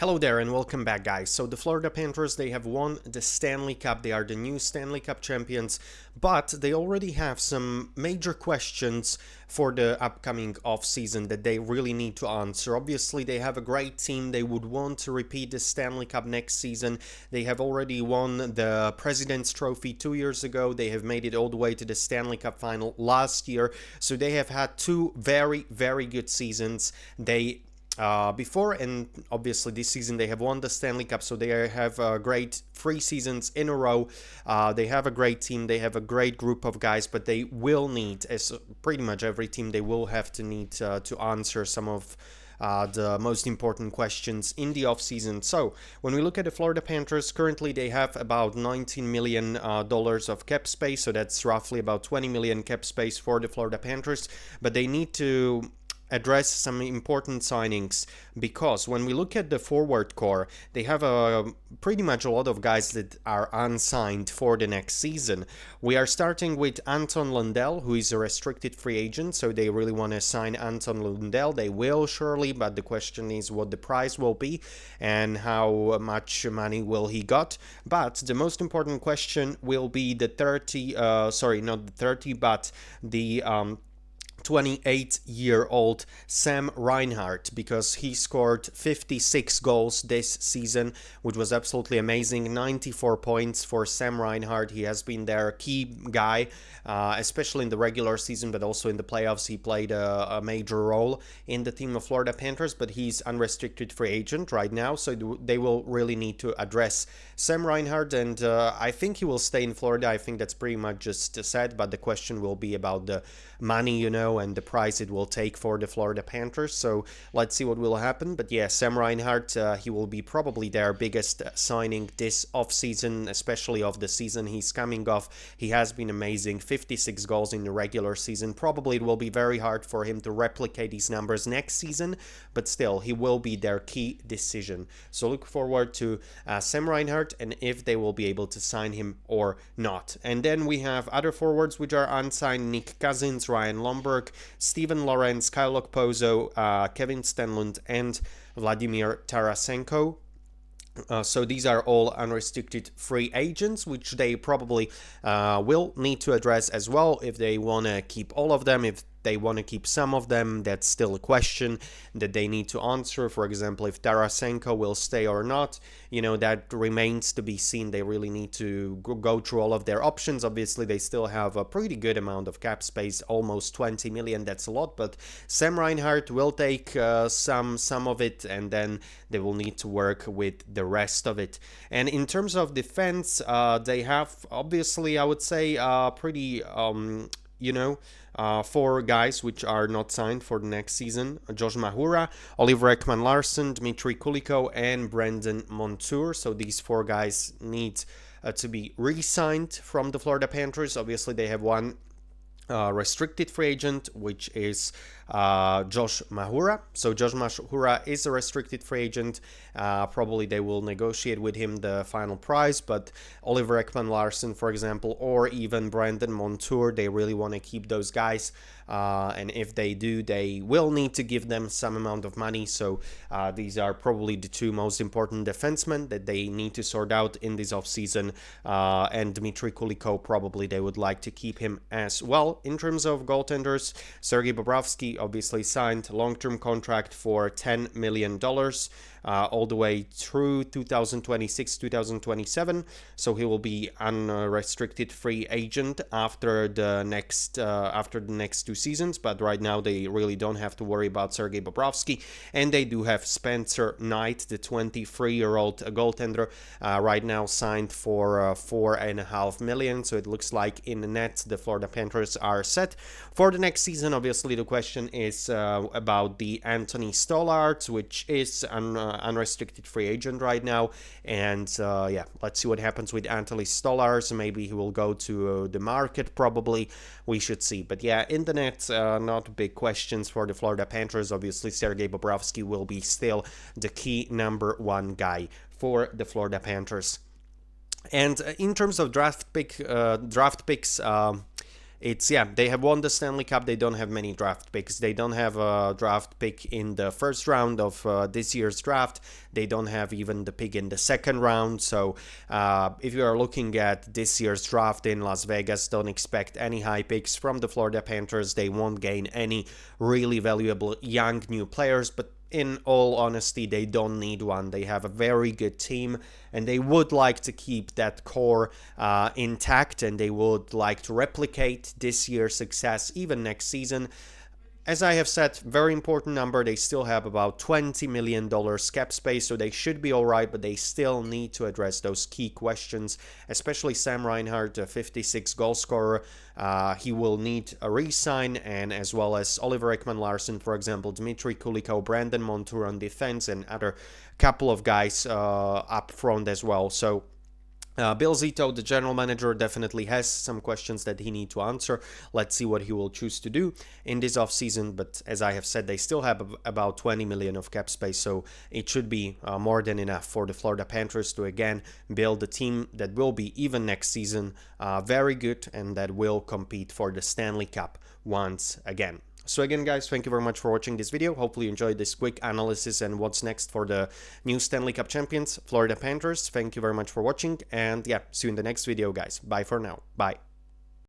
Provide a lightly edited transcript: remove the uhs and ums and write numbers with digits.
Hello there and welcome back, guys. So the Florida Panthers, they have won the Stanley Cup. They are the new Stanley Cup champions, but they already have some major questions for the upcoming offseason that they really need to answer. Obviously, they have a great team. They would want to repeat the Stanley Cup next season. They have already won the President's Trophy 2 years ago. They have made it all the way to the Stanley Cup final last year. So they have had two very, very good seasons. Before, and obviously this season they have won the Stanley Cup, so they have great 3 seasons in a row. They have a great team, they have a great group of guys, but they will need, as pretty much every team, they will have to need to answer some of the most important questions in the offseason. So when we look at the Florida Panthers, currently they have about $19 million of cap space, so that's roughly about 20 million cap space for the Florida Panthers, but they need to address some important signings, because when we look at the forward core, they have pretty much a lot of guys that are unsigned for the next season. We are starting with Anton Lundell, who is a restricted free agent, so they really want to sign Anton Lundell. They will surely, but the question is what the price will be and how much money will he got. But the most important question will be the 28-year-old Sam Reinhart, because he scored 56 goals this season, which was absolutely amazing. 94 points for Sam Reinhart. He has been their key guy, especially in the regular season, but also in the playoffs. He played a major role in the team of Florida Panthers, but he's unrestricted free agent right now, so they will really need to address Sam Reinhart, and I think he will stay in Florida. I think that's pretty much just said, but the question will be about the money, and the price it will take for the Florida Panthers. So let's see what will happen. But yeah, Sam Reinhart, he will be probably their biggest signing this offseason, especially of the season he's coming off. He has been amazing, 56 goals in the regular season. Probably it will be very hard for him to replicate these numbers next season, but still, he will be their key decision. So look forward to Sam Reinhart and if they will be able to sign him or not. And then we have other forwards which are unsigned: Nick Cousins, Ryan Lomberg, Steven Lawrence, Kyle Okposo, Kevin Stenlund, and Vladimir Tarasenko. So these are all unrestricted free agents, which they probably will need to address as well if they want to keep all of them. If they want to keep some of them, that's still a question that they need to answer. For example, if Tarasenko will stay or not, that remains to be seen. They really need to go through all of their options. Obviously, they still have a pretty good amount of cap space, almost 20 million. That's a lot, but Sam Reinhart will take some of it, and then they will need to work with the rest of it. And in terms of defense, they have, obviously, I would say, pretty four guys which are not signed for the next season: Josh Mahura, Oliver Ekman-Larsson, Dmitry Kulikov, and Brandon Montour. So these four guys need to be re-signed from the Florida Panthers. Obviously, they have one restricted free agent, which is Josh Mahura. So Josh Mahura is a restricted free agent. Probably they will negotiate with him the final price, but Oliver Ekman-Larsson, for example, or even Brandon Montour, they really want to keep those guys. And if they do, they will need to give them some amount of money. So these are probably the two most important defensemen that they need to sort out in this offseason. And Dmitry Kulikov, probably they would like to keep him as well. In terms of goaltenders, Sergei Bobrovsky obviously signed a long-term contract for $10 million. All the way through 2026-2027, so he will be unrestricted free agent after the next 2 seasons. But right now they really don't have to worry about Sergei Bobrovsky, and they do have Spencer Knight, the 23-year-old goaltender, right now signed for $4.5 million. So it looks like in the net the Florida Panthers are set for the next season. Obviously, the question is about the Anthony Stolarz, which is unrestricted free agent right now, and let's see what happens with Anthony Stolarz. Maybe he will go to the market, probably. We should see. But yeah, in the net, not big questions for the Florida Panthers. Obviously, Sergei Bobrovsky will be still the key number one guy for the Florida Panthers. And in terms of draft picks, it's, yeah, they have won the Stanley Cup. They don't have many draft picks. They don't have a draft pick in the first round of this year's draft. They don't have even the pick in the second round. So if you are looking at this year's draft in Las Vegas, don't expect any high picks from the Florida Panthers. They won't gain any really valuable young new players, but in all honesty, they don't need one. They have a very good team, and they would like to keep that core intact, and they would like to replicate this year's success even next season. As I have said, very important number. They still have about $20 million cap space, so they should be all right, but they still need to address those key questions, especially Sam Reinhart, a 56 goal scorer. He will need a re-sign, and as well as Oliver Ekman-Larsson, for example, Dmitry Kulikov, Brandon Montour on defense, and other couple of guys up front as well. So Bill Zito, the general manager, definitely has some questions that he needs to answer. Let's see what he will choose to do in this offseason. But as I have said, they still have about 20 million of cap space, so it should be more than enough for the Florida Panthers to again build a team that will be even next season very good and that will compete for the Stanley Cup once again. So again, guys, thank you very much for watching this video. Hopefully you enjoyed this quick analysis and what's next for the new Stanley Cup champions, Florida Panthers. Thank you very much for watching, and yeah, see you in the next video, guys. Bye for now. Bye.